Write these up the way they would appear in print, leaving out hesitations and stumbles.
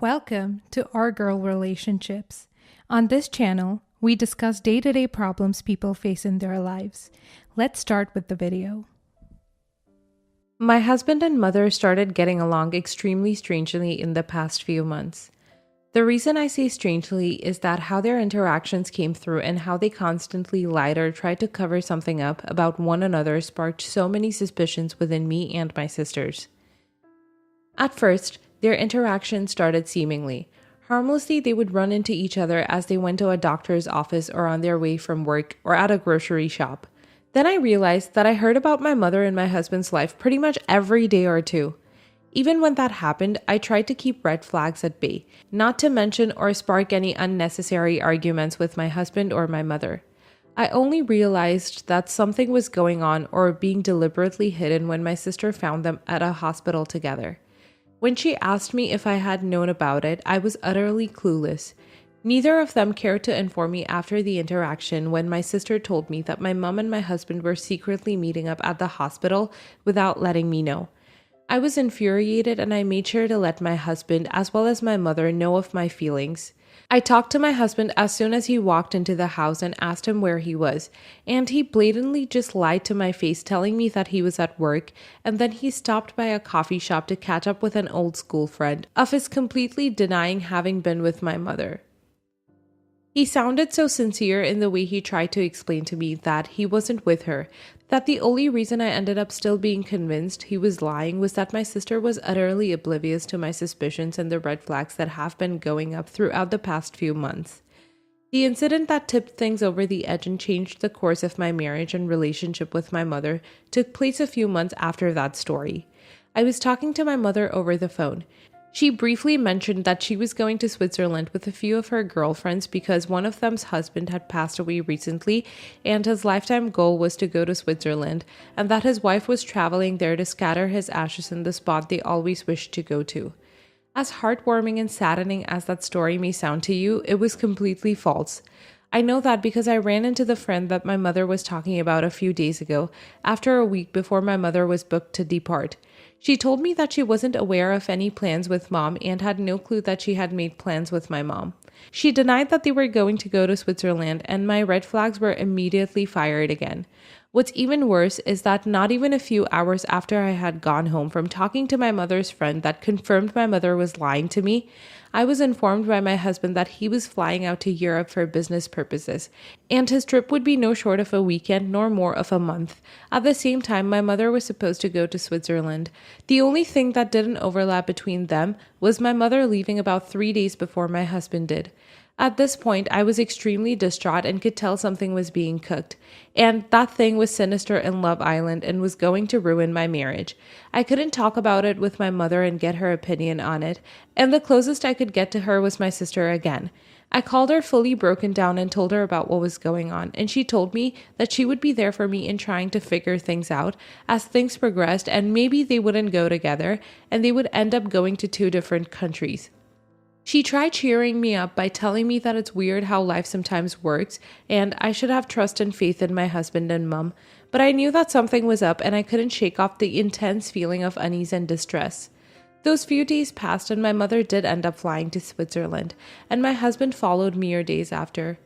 Welcome to Our Girl Relationships. On this channel, we discuss day-to-day problems people face in their lives. Let's start with the video. My husband and mother started getting along extremely strangely in the past few months. The reason I say strangely is that how their interactions came through and how they constantly lied or tried to cover something up about one another sparked so many suspicions within me and my sisters. At first, their interactions started seemingly. Harmlessly, they would run into each other as they went to a doctor's office or on their way from work or at a grocery shop. Then I realized that I heard about my mother and my husband's life pretty much every day or two. Even when that happened, I tried to keep red flags at bay, not to mention or spark any unnecessary arguments with my husband or my mother. I only realized that something was going on or being deliberately hidden when my sister found them at a hospital together. When she asked me if I had known about it, I was utterly clueless. Neither of them cared to inform me after the interaction when my sister told me that my mom and my husband were secretly meeting up at the hospital without letting me know. I was infuriated and I made sure to let my husband as well as my mother know of my feelings. I talked to my husband as soon as he walked into the house and asked him where he was, and he blatantly just lied to my face telling me that he was at work, and then he stopped by a coffee shop to catch up with an old school friend of his, completely denying having been with my mother. He sounded so sincere in the way he tried to explain to me that he wasn't with her, that the only reason I ended up still being convinced he was lying was that my sister was utterly oblivious to my suspicions and the red flags that have been going up throughout the past few months. The incident that tipped things over the edge and changed the course of my marriage and relationship with my mother took place a few months after that story. I was talking to my mother over the phone. She briefly mentioned that she was going to Switzerland with a few of her girlfriends because one of them's husband had passed away recently and his lifetime goal was to go to Switzerland, and that his wife was traveling there to scatter his ashes in the spot they always wished to go to. As heartwarming and saddening as that story may sound to you, it was completely false. I know that because I ran into the friend that my mother was talking about a few days ago, after a week before my mother was booked to depart. She told me that she wasn't aware of any plans with mom and had no clue that she had made plans with my mom. She denied that they were going to go to Switzerland, and my red flags were immediately fired again. What's even worse is that not even a few hours after I had gone home from talking to my mother's friend that confirmed my mother was lying to me, I was informed by my husband that he was flying out to Europe for business purposes, and his trip would be no short of a weekend nor more of a month. At the same time, my mother was supposed to go to Switzerland. The only thing that didn't overlap between them was my mother leaving about 3 days before my husband did. At this point, I was extremely distraught and could tell something was being cooked. And that thing was sinister in Love Island and was going to ruin my marriage. I couldn't talk about it with my mother and get her opinion on it, and the closest I could get to her was my sister again. I called her fully broken down and told her about what was going on, and she told me that she would be there for me in trying to figure things out as things progressed, and maybe they wouldn't go together, and they would end up going to 2 different countries. She tried cheering me up by telling me that it's weird how life sometimes works and I should have trust and faith in my husband and mom, but I knew that something was up and I couldn't shake off the intense feeling of unease and distress. Those few days passed and my mother did end up flying to Switzerland, and my husband followed mere days after.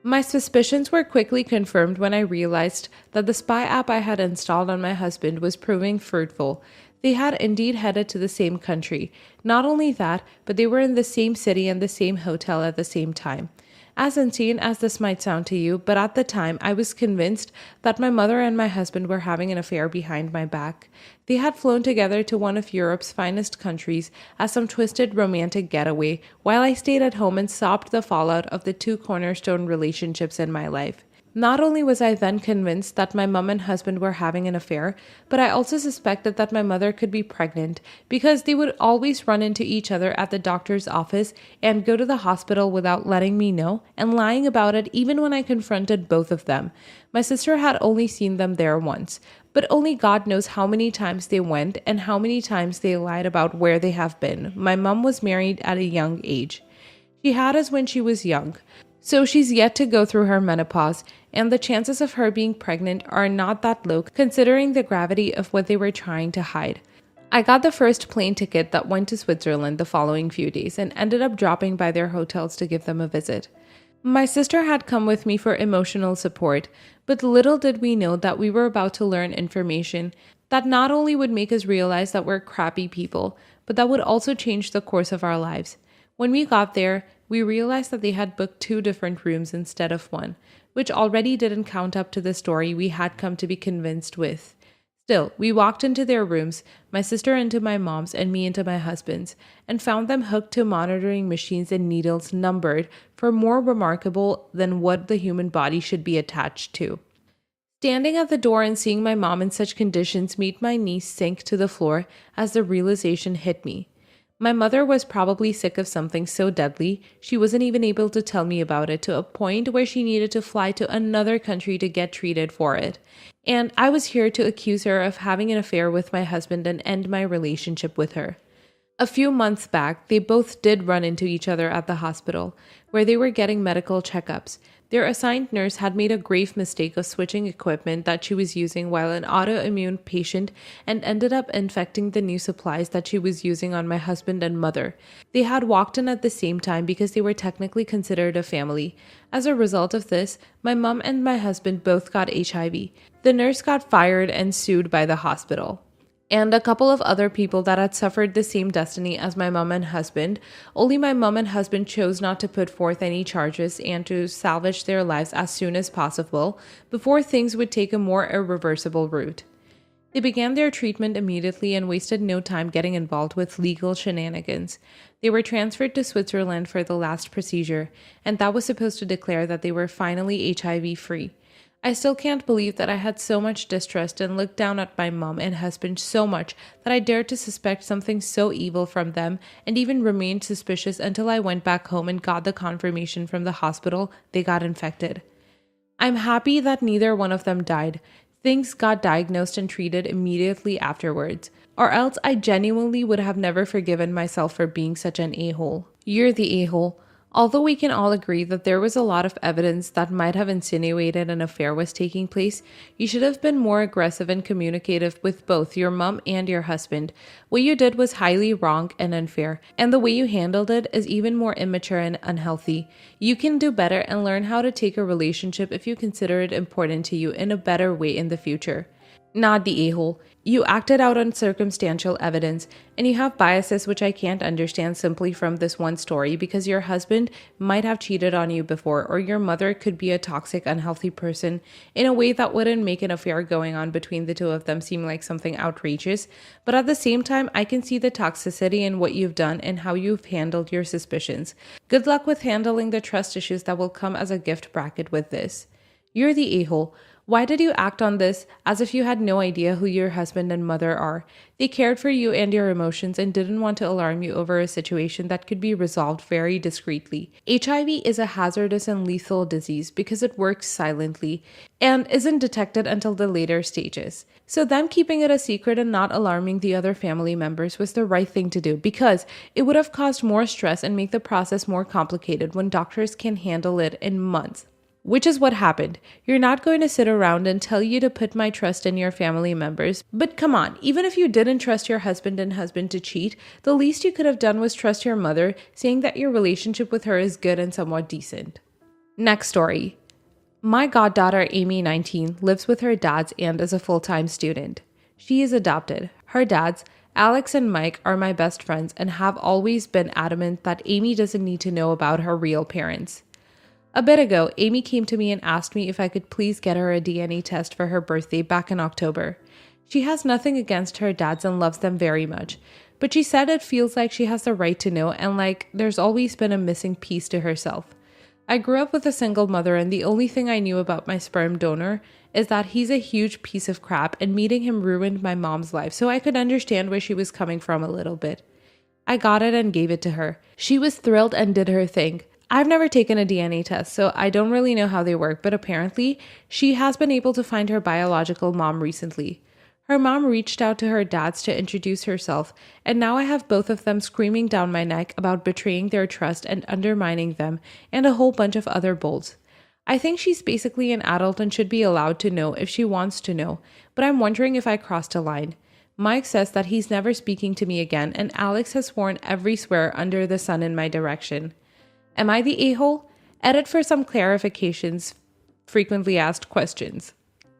My suspicions were quickly confirmed when I realized that the spy app I had installed on my husband was proving fruitful. They had indeed headed to the same country. Not only that, but they were in the same city and the same hotel at the same time. As insane as this might sound to you, but at the time I was convinced that my mother and my husband were having an affair behind my back. They had flown together to one of Europe's finest countries as some twisted romantic getaway, while I stayed at home and sobbed the fallout of the 2 cornerstone relationships in my life. Not only was I then convinced that my mom and husband were having an affair, but I also suspected that my mother could be pregnant because they would always run into each other at the doctor's office and go to the hospital without letting me know and lying about it even when I confronted both of them. My sister had only seen them there once, but only God knows how many times they went and how many times they lied about where they have been. My mom was married at a young age. She had us when she was young. So she's yet to go through her menopause, and the chances of her being pregnant are not that low considering the gravity of what they were trying to hide. I got the first plane ticket that went to Switzerland the following few days and ended up dropping by their hotels to give them a visit. My sister had come with me for emotional support, but little did we know that we were about to learn information that not only would make us realize that we're crappy people, but that would also change the course of our lives. When we got there, we realized that they had booked 2 different rooms instead of 1, which already didn't count up to the story we had come to be convinced with. Still, we walked into their rooms, my sister into my mom's and me into my husband's, and found them hooked to monitoring machines and needles numbered for more remarkable than what the human body should be attached to. Standing at the door and seeing my mom in such conditions made my knees sink to the floor as the realization hit me. My mother was probably sick of something so deadly, she wasn't even able to tell me about it, to a point where she needed to fly to another country to get treated for it. And I was here to accuse her of having an affair with my husband and end my relationship with her. A few months back, they both did run into each other at the hospital, where they were getting medical checkups. Their assigned nurse had made a grave mistake of switching equipment that she was using while an autoimmune patient and ended up infecting the new supplies that she was using on my husband and mother. They had walked in at the same time because they were technically considered a family. As a result of this, my mom and my husband both got HIV. The nurse got fired and sued by the hospital. And a couple of other people that had suffered the same destiny as my mom and husband, only my mom and husband chose not to put forth any charges and to salvage their lives as soon as possible before things would take a more irreversible route. They began their treatment immediately and wasted no time getting involved with legal shenanigans. They were transferred to Switzerland for the last procedure, and that was supposed to declare that they were finally HIV-free. I still can't believe that I had so much distrust and looked down at my mom and husband so much that I dared to suspect something so evil from them and even remained suspicious until I went back home and got the confirmation from the hospital they got infected. I'm happy that neither one of them died. Things got diagnosed and treated immediately afterwards, or else I genuinely would have never forgiven myself for being such an a-hole. You're the a-hole. Although we can all agree that there was a lot of evidence that might have insinuated an affair was taking place, you should have been more aggressive and communicative with both your mom and your husband. What you did was highly wrong and unfair, and the way you handled it is even more immature and unhealthy. You can do better and learn how to take a relationship if you consider it important to you in a better way in the future. Not the a-hole. You acted out on circumstantial evidence, and you have biases which I can't understand simply from this one story because your husband might have cheated on you before, or your mother could be a toxic, unhealthy person in a way that wouldn't make an affair going on between the two of them seem like something outrageous. But at the same time, I can see the toxicity in what you've done and how you've handled your suspicions. Good luck with handling the trust issues that will come as a gift bracket with this. You're the a-hole. Why did you act on this as if you had no idea who your husband and mother are? They cared for you and your emotions and didn't want to alarm you over a situation that could be resolved very discreetly. HIV is a hazardous and lethal disease because it works silently and isn't detected until the later stages. So them keeping it a secret and not alarming the other family members was the right thing to do because it would have caused more stress and make the process more complicated when doctors can handle it in months. Which is what happened. You're not going to sit around and tell you to put my trust in your family members. But come on, even if you didn't trust your husband to cheat, the least you could have done was trust your mother, saying that your relationship with her is good and somewhat decent. Next story. My goddaughter, Amy, 19, lives with her dads and is a full-time student. She is adopted. Her dads, Alex and Mike, are my best friends and have always been adamant that Amy doesn't need to know about her real parents. A bit ago, Amy came to me and asked me if I could please get her a DNA test for her birthday back in October. She has nothing against her dads and loves them very much, but she said it feels like she has the right to know and like there's always been a missing piece to herself. I grew up with a single mother and the only thing I knew about my sperm donor is that he's a huge piece of crap and meeting him ruined my mom's life, so I could understand where she was coming from a little bit. I got it and gave it to her. She was thrilled and did her thing. I've never taken a DNA test, so I don't really know how they work, but apparently, she has been able to find her biological mom recently. Her mom reached out to her dads to introduce herself, and now I have both of them screaming down my neck about betraying their trust and undermining them, and a whole bunch of other bulls. I think she's basically an adult and should be allowed to know if she wants to know, but I'm wondering if I crossed a line. Mike says that he's never speaking to me again, and Alex has sworn every swear under the sun in my direction. Am I the a-hole? Edit for some clarifications, frequently asked questions.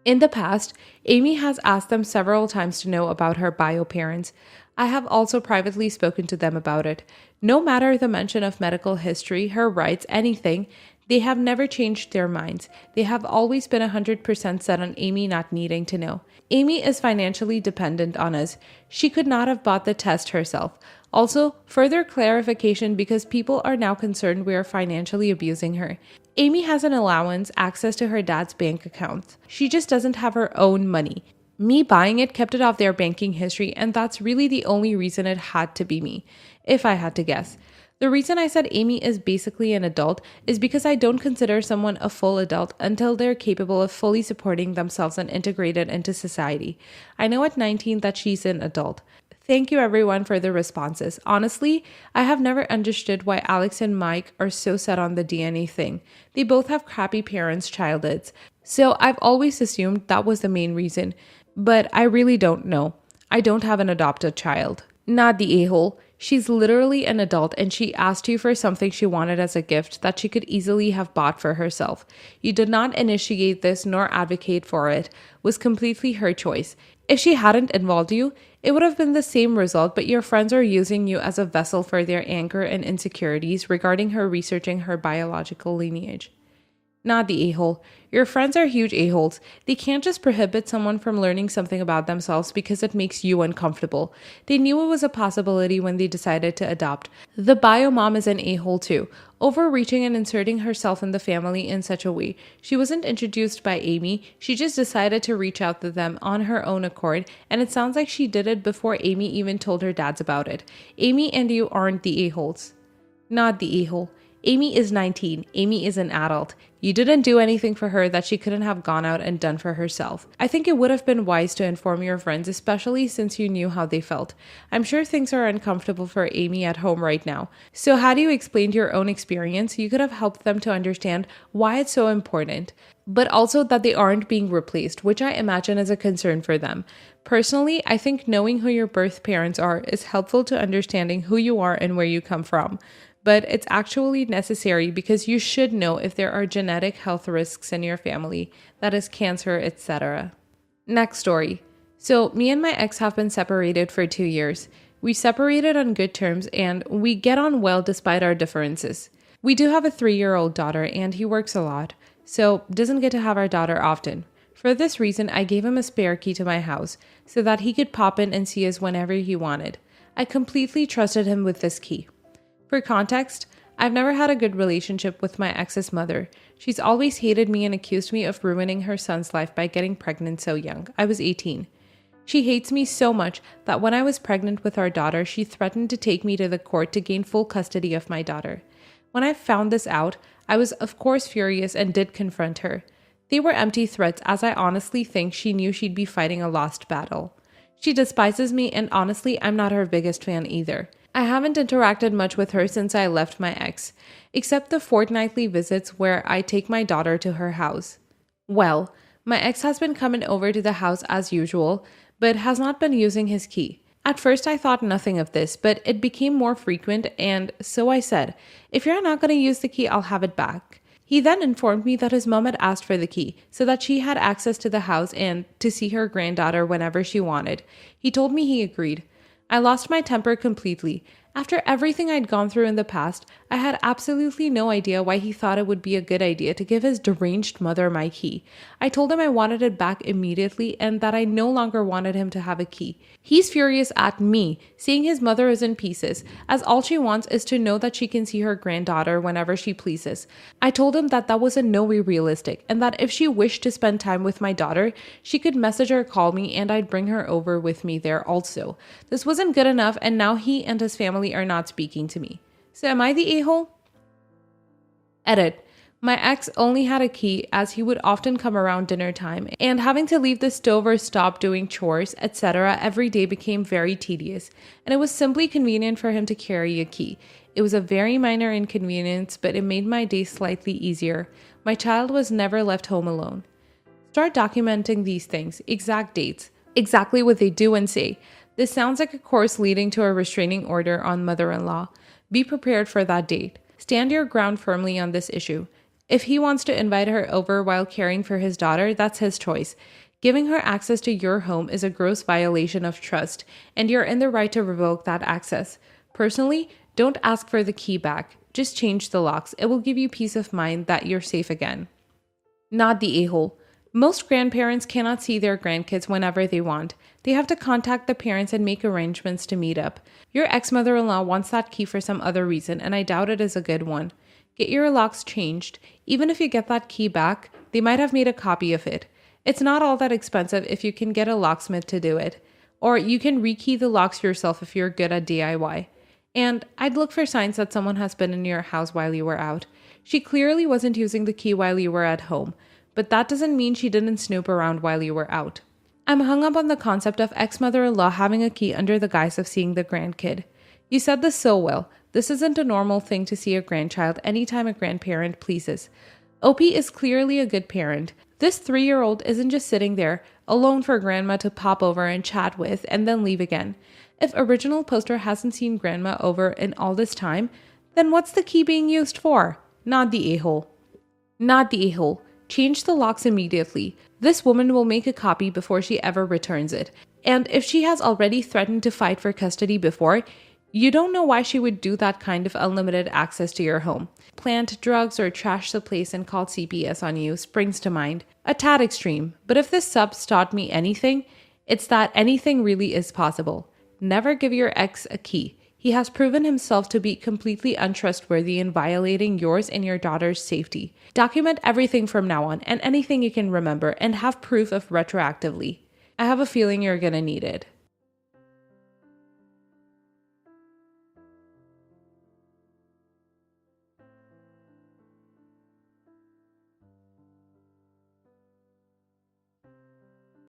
In the past, Amy has asked them several times to know about her bio parents. I have also privately spoken to them about it. No matter the mention of medical history, her rights, anything, they have never changed their minds. They have always been 100% set on Amy not needing to know. Amy is financially dependent on us. She could not have bought the test herself. Also, further clarification because people are now concerned we are financially abusing her. Amy has an allowance, access to her dad's bank accounts. She just doesn't have her own money. Me buying it kept it off their banking history, and that's really the only reason it had to be me, if I had to guess. The reason I said Amy is basically an adult is because I don't consider someone a full adult until they're capable of fully supporting themselves and integrated into society. I know at 19 that she's an adult. Thank you everyone for the responses. Honestly, I have never understood why Alex and Mike are so set on the DNA thing. They both have crappy parents' childhoods. So I've always assumed that was the main reason. But I really don't know. I don't have an adopted child. Not the a-hole. She's literally an adult and she asked you for something she wanted as a gift that she could easily have bought for herself. You did not initiate this nor advocate for it. It was completely her choice. If she hadn't involved you, it would have been the same result, but your friends are using you as a vessel for their anger and insecurities regarding her researching her biological lineage. Not the a-hole. Your friends are huge a-holes. They can't just prohibit someone from learning something about themselves because it makes you uncomfortable. They knew it was a possibility when they decided to adopt. The bio mom is an a-hole too, overreaching and inserting herself in the family in such a way. She wasn't introduced by Amy, she just decided to reach out to them on her own accord, and it sounds like she did it before Amy even told her dads about it. Amy and you aren't the a-holes. Not the a-hole. Amy is 19. Amy is an adult. You didn't do anything for her that she couldn't have gone out and done for herself. I think it would have been wise to inform your friends, especially since you knew how they felt. I'm sure things are uncomfortable for Amy at home right now. So had you explained your own experience, you could have helped them to understand why it's so important, but also that they aren't being replaced, which I imagine is a concern for them. Personally, I think knowing who your birth parents are is helpful to understanding who you are and where you come from. But it's actually necessary because you should know if there are genetic health risks in your family, that is cancer, etc. Next story. So me and my ex have been separated for 2 years. We separated on good terms and we get on well despite our differences. We do have a 3-year-old daughter and he works a lot, so doesn't get to have our daughter often. For this reason, I gave him a spare key to my house so that he could pop in and see us whenever he wanted. I completely trusted him with this key. For context, I've never had a good relationship with my ex's mother. She's always hated me and accused me of ruining her son's life by getting pregnant so young. I was 18. She hates me so much that when I was pregnant with our daughter, she threatened to take me to the court to gain full custody of my daughter. When I found this out, I was of course furious and did confront her. They were empty threats, as I honestly think she knew she'd be fighting a lost battle. She despises me, and honestly, I'm not her biggest fan either. I haven't interacted much with her since I left my ex, except the fortnightly visits where I take my daughter to her house. Well, my ex has been coming over to the house as usual, but has not been using his key. At first I thought nothing of this, but it became more frequent, and so I said, if you're not going to use the key, I'll have it back. He then informed me that his mom had asked for the key so that she had access to the house and to see her granddaughter whenever she wanted. He told me he agreed. I lost my temper completely. After everything I'd gone through in the past, I had absolutely no idea why he thought it would be a good idea to give his deranged mother my key. I told him I wanted it back immediately and that I no longer wanted him to have a key. He's furious at me, seeing his mother is in pieces, as all she wants is to know that she can see her granddaughter whenever she pleases. I told him that was in no way realistic, and that if she wished to spend time with my daughter, she could message or call me and I'd bring her over with me there also. This wasn't good enough, and now he and his family are not speaking to me. So am I the a-hole? Edit. My ex only had a key as he would often come around dinner time, and having to leave the stove or stop doing chores, etc. every day became very tedious, and it was simply convenient for him to carry a key. It was a very minor inconvenience, but it made my day slightly easier. My child was never left home alone. Start documenting these things, exact dates. exactly what they do and say. This sounds like a course leading to a restraining order on mother-in-law. Be prepared for that date. Stand your ground firmly on this issue. If he wants to invite her over while caring for his daughter, that's his choice. Giving her access to your home is a gross violation of trust, and you're in the right to revoke that access. Personally, don't ask for the key back. Just change the locks. It will give you peace of mind that you're safe again. Not the a-hole. Most grandparents cannot see their grandkids whenever they want. They have to contact the parents and make arrangements to meet up. Your ex-mother-in-law wants that key for some other reason, and I doubt it is a good one. Get your locks changed. Even if you get that key back, they might have made a copy of it. It's not all that expensive if you can get a locksmith to do it. Or you can rekey the locks yourself if you're good at DIY. And I'd look for signs that someone has been in your house while you were out. She clearly wasn't using the key while you were at home, but that doesn't mean she didn't snoop around while you were out. I'm hung up on the concept of ex-mother-in-law having a key under the guise of seeing the grandkid. You said this so well. This isn't a normal thing to see a grandchild anytime a grandparent pleases. OP is clearly a good parent. This 3-year-old isn't just sitting there, alone for grandma to pop over and chat with and then leave again. If original poster hasn't seen grandma over in all this time, then what's the key being used for? Not the a-hole. Not the a-hole. Change the locks immediately. This woman will make a copy before she ever returns it. And if she has already threatened to fight for custody before, you don't know why she would do that kind of unlimited access to your home. Plant drugs or trash the place and call CPS on you springs to mind. A tad extreme, but if this sub's taught me anything, it's that anything really is possible. Never give your ex a key. He has proven himself to be completely untrustworthy in violating yours and your daughter's safety. Document everything from now on and anything you can remember and have proof of retroactively. I have a feeling you're gonna need it.